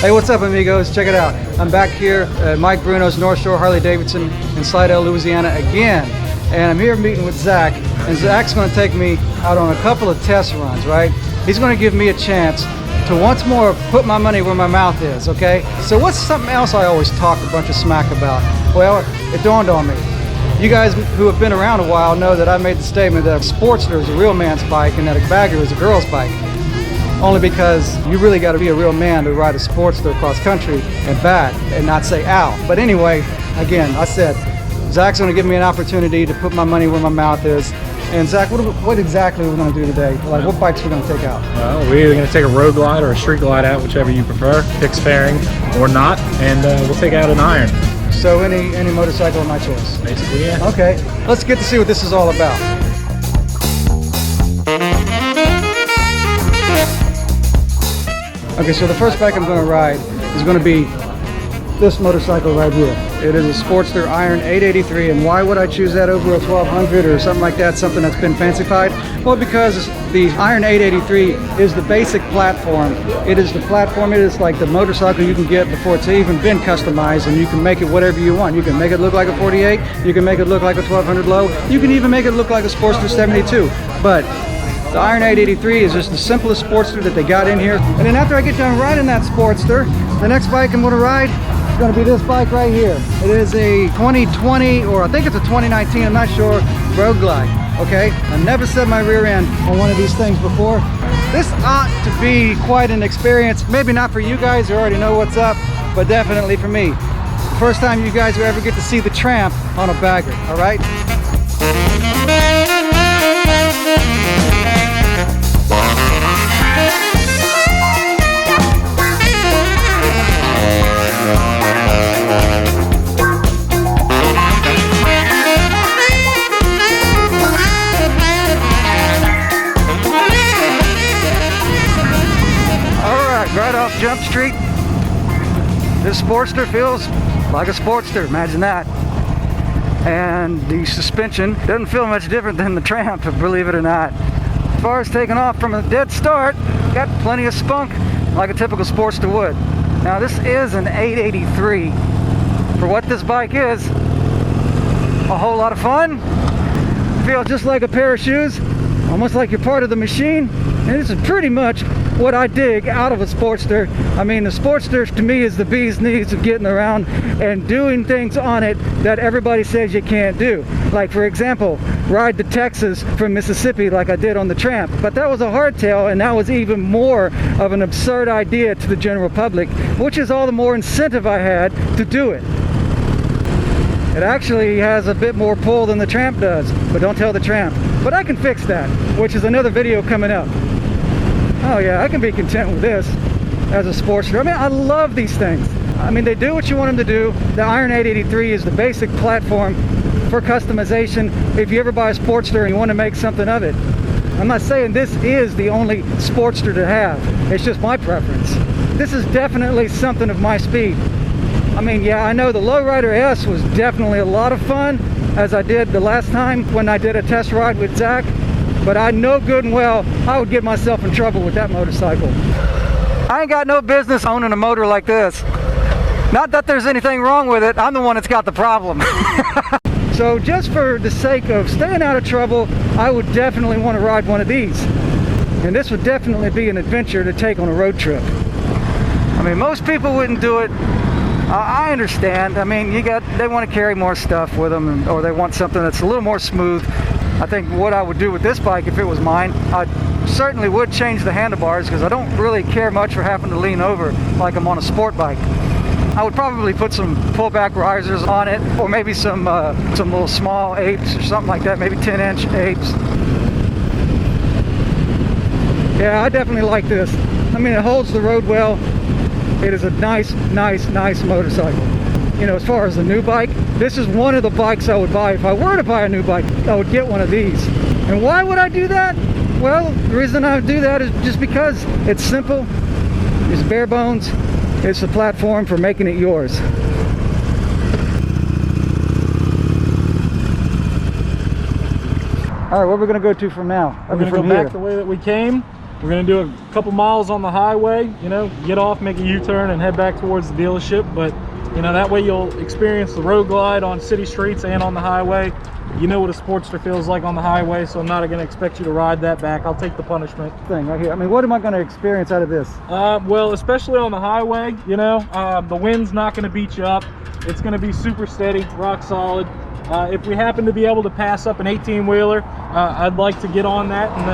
Hey, what's up, amigos? Check it out. I'm back here at Mike Bruno's Northshore Harley Davidson in Slidell, Louisiana again. And I'm here meeting with Zach. And Zach's going to take me out on a couple of test runs, right? He's going to give me a chance to once more put my money where my mouth is, okay? So what's something else I always talk a bunch of smack about? Well, it dawned on me. You guys who have been around a while know that I made the statement that a Sportster is a real man's bike and that a Bagger is a girl's bike. Only because you really got to be a real man to ride a Sportster across country and back and not say ow. But anyway, again, I said, Zach's going to give me an opportunity to put my money where my mouth is. And Zach, what exactly are we going to do today? Like, what bikes are we going to take out? Well, we're either going to take a road glide or a street glide out, whichever you prefer, fixed fairing or not, and we'll take out an iron. So any motorcycle of my choice? Basically, yeah. Okay, let's get to see what this is all about. Okay, so the first bike I'm going to ride is going to be this motorcycle right here. It is a Sportster Iron 883, and why would I choose that over a 1200 or something like that, something that's been fancified? Well, because the Iron 883 is the basic platform. It is the platform, it is like the motorcycle you can get before it's even been customized, and you can make it whatever you want. You can make it look like a 48, you can make it look like a 1200 low, you can even make it look like a Sportster 72. But the Iron 883 is just the simplest Sportster that they got in here. And then after I get done riding that Sportster, the next bike I'm going to ride is going to be this bike right here. It is a 2020, or I think it's a 2019, I'm not sure, Road Glide. Okay, I've never set my rear end on one of these things before. This ought to be quite an experience. Maybe not for you guys who already know what's up, but definitely for me. The first time you guys will ever get to see the Tramp on a Bagger, all right? Right off Jump Street, this Sportster feels like a Sportster, imagine that. And the suspension doesn't feel much different than the Tramp, believe it or not. As far as taking off from a dead start, got plenty of spunk like a typical Sportster would. Now this is an 883. For what this bike is, a whole lot of fun. Feels just like a pair of shoes, almost like you're part of the machine. And this is pretty much what I dig out of a Sportster. I mean, the Sportster to me is the bee's knees of getting around and doing things on it that everybody says you can't do. Like, for example, ride to Texas from Mississippi like I did on the Tramp. But that was a hardtail, and that was even more of an absurd idea to the general public, which is all the more incentive I had to do it. It actually has a bit more pull than the Tramp does, but don't tell the Tramp. But I can fix that, which is another video coming up. Oh yeah, I can be content with this as a Sportster. I mean, I love these things. I mean, they do what you want them to do. The Iron 883 is the basic platform for customization if you ever buy a Sportster and you want to make something of it. I'm not saying this is the only Sportster to have. It's just my preference. This is definitely something of my speed. I mean, yeah, I know the Lowrider S was definitely a lot of fun, as I did the last time when I did a test ride with Zach. But I know good and well I would get myself in trouble with that motorcycle. I ain't got no business owning a motor like this. Not that there's anything wrong with it, I'm the one that's got the problem. So just for the sake of staying out of trouble, I would definitely want to ride one of these. And this would definitely be an adventure to take on a road trip. I mean, most people wouldn't do it. I understand. I mean, they want to carry more stuff with them, or they want something that's a little more smooth. I think what I would do with this bike if it was mine, I certainly would change the handlebars, because I don't really care much for having to lean over like I'm on a sport bike. I would probably put some pullback risers on it, or maybe some little small apes or something like that, maybe 10-inch apes. Yeah, I definitely like this. I mean, it holds the road well. It is a nice motorcycle. You know, as far as the new bike, this is one of the bikes I would buy. If I were to buy a new bike, I would get one of these. And why would I do that? Well, the reason I would do that is just because it's simple, it's bare bones, it's the platform for making it yours. All right, where are we going to go to from now? We're going to go back the way that we came, We're gonna do a couple miles on the highway, you know, get off, make a U-turn and head back towards the dealership. But you know, that way you'll experience the Road Glide on city streets and on the highway. You know what a Sportster feels like on the highway, so I'm not going to expect you to ride that back. I'll take the punishment thing right here. I mean, what am I going to experience out of this? Well, especially on the highway, you know, the wind's not going to beat you up. It's going to be super steady, rock solid. If we happen to be able to pass up an 18-wheeler, I'd like to get on that and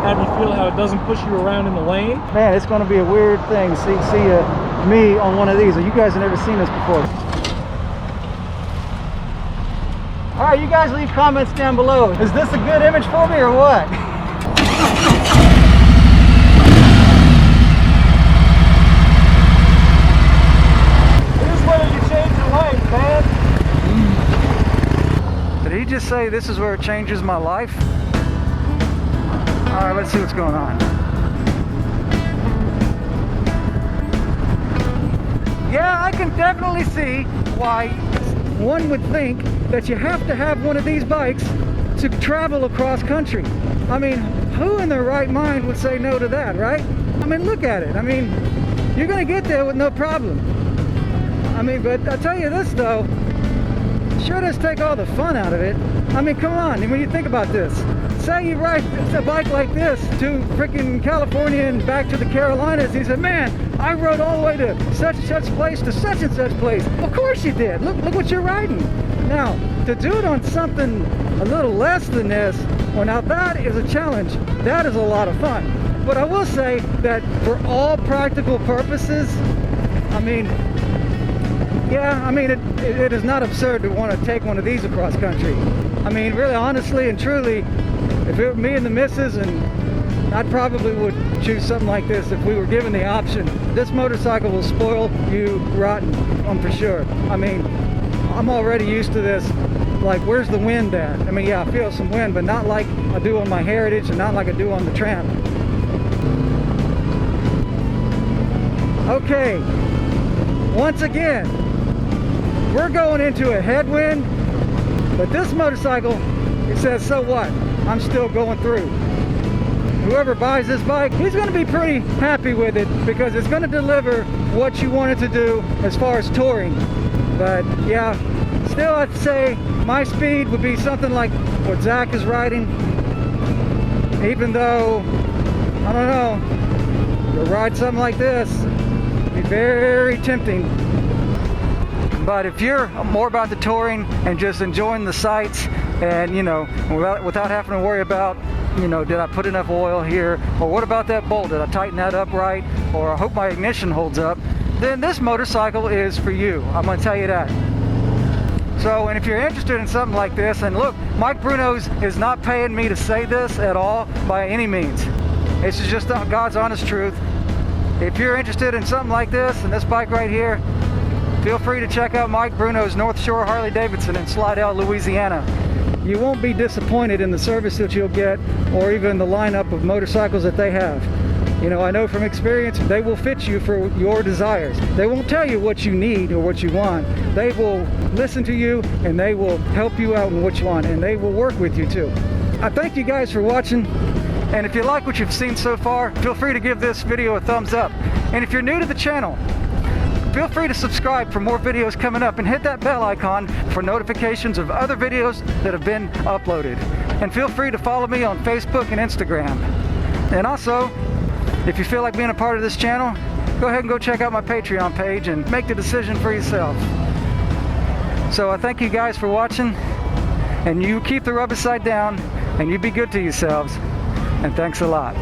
have you feel how it doesn't push you around in the lane. Man, it's going to be a weird thing to see me on one of these. You guys have never seen this before. All right, you guys leave comments down below. Is this a good image for me or what? This is where you change your life, man. Did he just say this is where it changes my life? All right, let's see what's going on. Yeah, I can definitely see why one would think that you have to have one of these bikes to travel across country. I mean, who in their right mind would say no to that, right? I mean, look at it. I mean, you're gonna get there with no problem. I mean, but I'll tell you this though, sure does take all the fun out of it. I mean, come on, when you think about this, say you ride a bike like this to freaking California and back to the Carolinas, and you said, man, I rode all the way to such and such place to such and such place. Of course you did. Look what you're riding. Now, to do it on something a little less than this, well, now that is a challenge. That is a lot of fun. But I will say that for all practical purposes, I mean, yeah, I mean, it is not absurd to want to take one of these across country. I mean, really, honestly and truly, if it were me and the missus, and I probably would choose something like this if we were given the option. This motorcycle will spoil you rotten, I'm for sure. I mean, I'm already used to this. Like, where's the wind at? I mean, yeah, I feel some wind, but not like I do on my Heritage and not like I do on the Tramp. Okay, once again, we're going into a headwind, but this motorcycle, it says, so what? I'm still going through. Whoever buys this bike, he's going to be pretty happy with it because it's going to deliver what you want it to do as far as touring. But yeah, still I'd say my speed would be something like what Zach is riding, even though, I don't know, to ride something like this would be very tempting. But if you're more about the touring and just enjoying the sights and, you know, without having to worry about, you know, did I put enough oil here, or what about that bolt, did I tighten that up right, or I hope my ignition holds up, then this motorcycle is for you. I'm going to tell you that. So, and if you're interested in something like this, and look, Mike Bruno's is not paying me to say this at all by any means. It's just God's honest truth. If you're interested in something like this and this bike right here, feel free to check out Mike Bruno's Northshore Harley Davidson in Slidell, Louisiana. You won't be disappointed in the service that you'll get, or even the lineup of motorcycles that they have. You know, I know from experience, they will fit you for your desires. They won't tell you what you need or what you want. They will listen to you and they will help you out in what you want, and they will work with you too. I thank you guys for watching, and if you like what you've seen so far, feel free to give this video a thumbs up. And if you're new to the channel, feel free to subscribe for more videos coming up and hit that bell icon for notifications of other videos that have been uploaded. And feel free to follow me on Facebook and Instagram. And also, if you feel like being a part of this channel, go ahead and go check out my Patreon page and make the decision for yourself. So I thank you guys for watching, and you keep the rubber side down, and you be good to yourselves. And thanks a lot.